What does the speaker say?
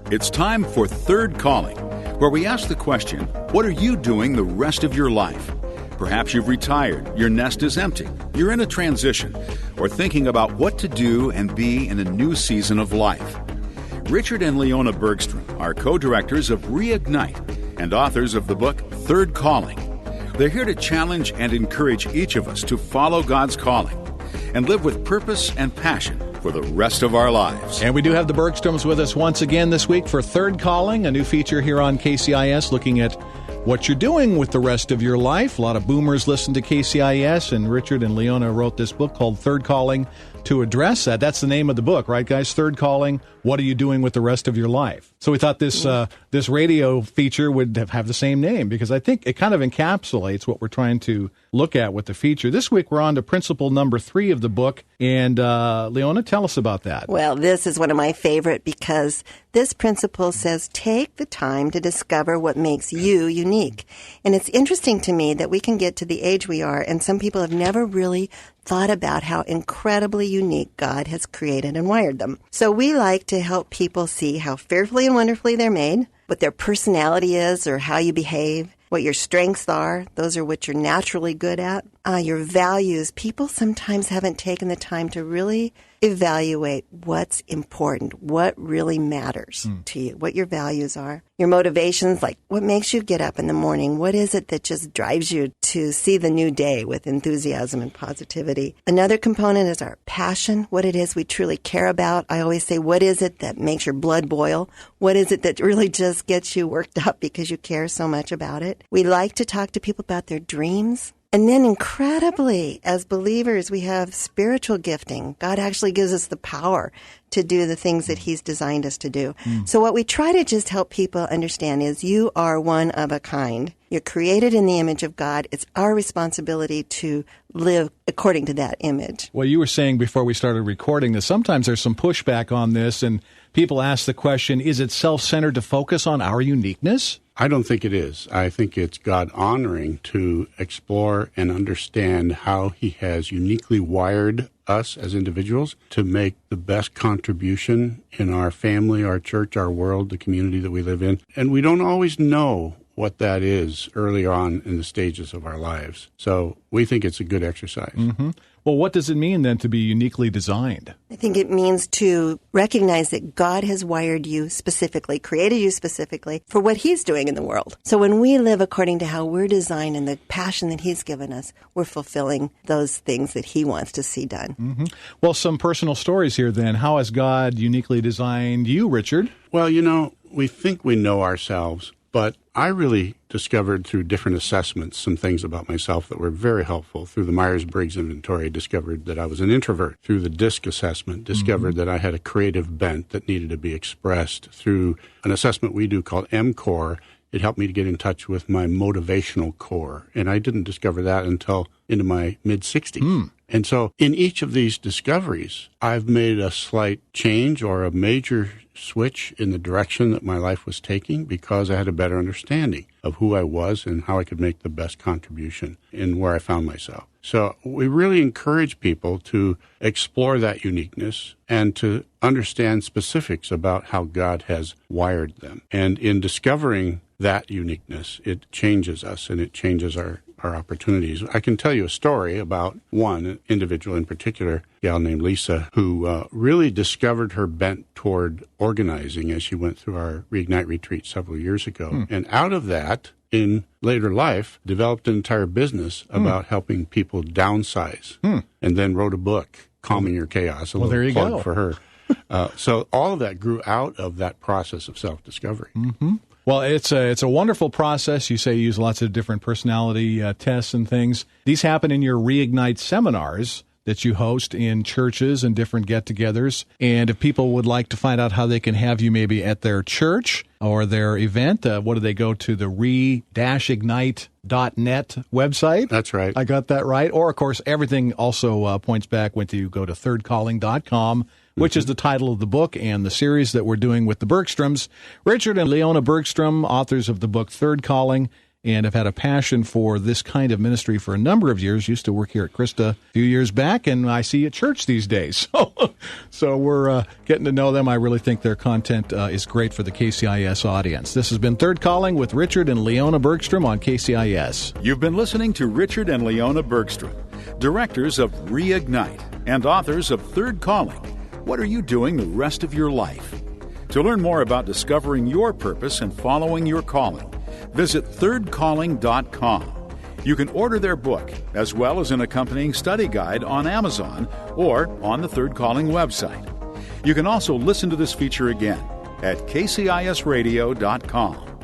It's time for Third Calling, where we ask the question, what are you doing the rest of your life? Perhaps you've retired, your nest is empty, you're in a transition, or thinking about what to do and be in a new season of life. Richard and Leona Bergstrom are co-directors of Reignite and authors of the book Third Calling. They're here to challenge and encourage each of us to follow God's calling and live with purpose and passion for the rest of our lives. And we do have the Bergstroms with us once again this week for Third Calling, a new feature here on KCIS looking at what you're doing with the rest of your life. A lot of boomers listen to KCIS, and Richard and Leona wrote this book called Third Calling to address that. That's the name of the book, right, guys? Third Calling, what are you doing with the rest of your life? So we thought this radio feature would have the same name because I think it kind of encapsulates what we're trying to look at with the feature. This week we're on to principle number 3 of the book, and Leona, tell us about that. Well, this is one of my favorite because this principle says take the time to discover what makes you unique. And it's interesting to me that we can get to the age we are, and some people have never really thought about how incredibly unique God has created and wired them. So we like to help people see how fearfully and wonderfully they're made, what their personality is or how you behave, what your strengths are. Those are what you're naturally good at. Your values. People sometimes haven't taken the time to really evaluate what's important, what really matters to you, what your values are. Your motivations, like what makes you get up in the morning? What is it that just drives you to see the new day with enthusiasm and positivity? Another component is our passion, what it is we truly care about. I always say, what is it that makes your blood boil? What is it that really just gets you worked up because you care so much about it? We like to talk to people about their dreams. And then incredibly, as believers, we have spiritual gifting. God actually gives us the power to do the things that He's designed us to do. So what we try to just help people understand is you are one of a kind. You're created in the image of God. It's our responsibility to live according to that image. Well, you were saying before we started recording that sometimes there's some pushback on this, and people ask the question, is it self-centered to focus on our uniqueness? I don't think it is. I think it's God honoring to explore and understand how He has uniquely wired us as individuals to make the best contribution in our family, our church, our world, the community that we live in. And we don't always know what that is early on in the stages of our lives. So we think it's a good exercise. Mm-hmm. Well, what does it mean then to be uniquely designed? I think it means to recognize that God has wired you specifically, created you specifically for what He's doing in the world. So when we live according to how we're designed and the passion that He's given us, we're fulfilling those things that He wants to see done. Mm-hmm. Well, some personal stories here then. How has God uniquely designed you, Richard? Well, we think we know ourselves, but I really discovered through different assessments some things about myself that were very helpful. Through the Myers-Briggs inventory, I discovered that I was an introvert. Through the DISC assessment, discovered that I had a creative bent that needed to be expressed. Through an assessment we do called MCORE, it helped me to get in touch with my motivational core. And I didn't discover that until into my mid-60s. And so in each of these discoveries, I've made a slight change or a major switch in the direction that my life was taking because I had a better understanding of who I was and how I could make the best contribution in where I found myself. So we really encourage people to explore that uniqueness and to understand specifics about how God has wired them. And in discovering that uniqueness, it changes us and it changes our opportunities. I can tell you a story about one individual in particular, a gal named Lisa, who really discovered her bent toward organizing as she went through our Reignite retreat several years ago. And out of that, in later life, developed an entire business about helping people downsize, and then wrote a book, Calming Your Chaos, a little plug for her. So all of that grew out of that process of self-discovery. Well, it's a wonderful process. You say you use lots of different personality tests and things. These happen in your Reignite seminars that you host in churches and different get-togethers. And if people would like to find out how they can have you maybe at their church or their event, what do they go to? The re-ignite.net website? That's right. I got that right. Or, of course, everything also points back when you go to thirdcalling.com, which is the title of the book and the series that we're doing with the Bergstroms. Richard and Leona Bergstrom, authors of the book Third Calling, and have had a passion for this kind of ministry for a number of years. Used to work here at Krista a few years back, and I see you at church these days. So we're getting to know them. I really think their content is great for the KCIS audience. This has been Third Calling with Richard and Leona Bergstrom on KCIS. You've been listening to Richard and Leona Bergstrom, directors of Reignite and authors of Third Calling. What are you doing the rest of your life? To learn more about discovering your purpose and following your calling, visit thirdcalling.com. You can order their book, as well as an accompanying study guide on Amazon or on the Third Calling website. You can also listen to this feature again at kcisradio.com.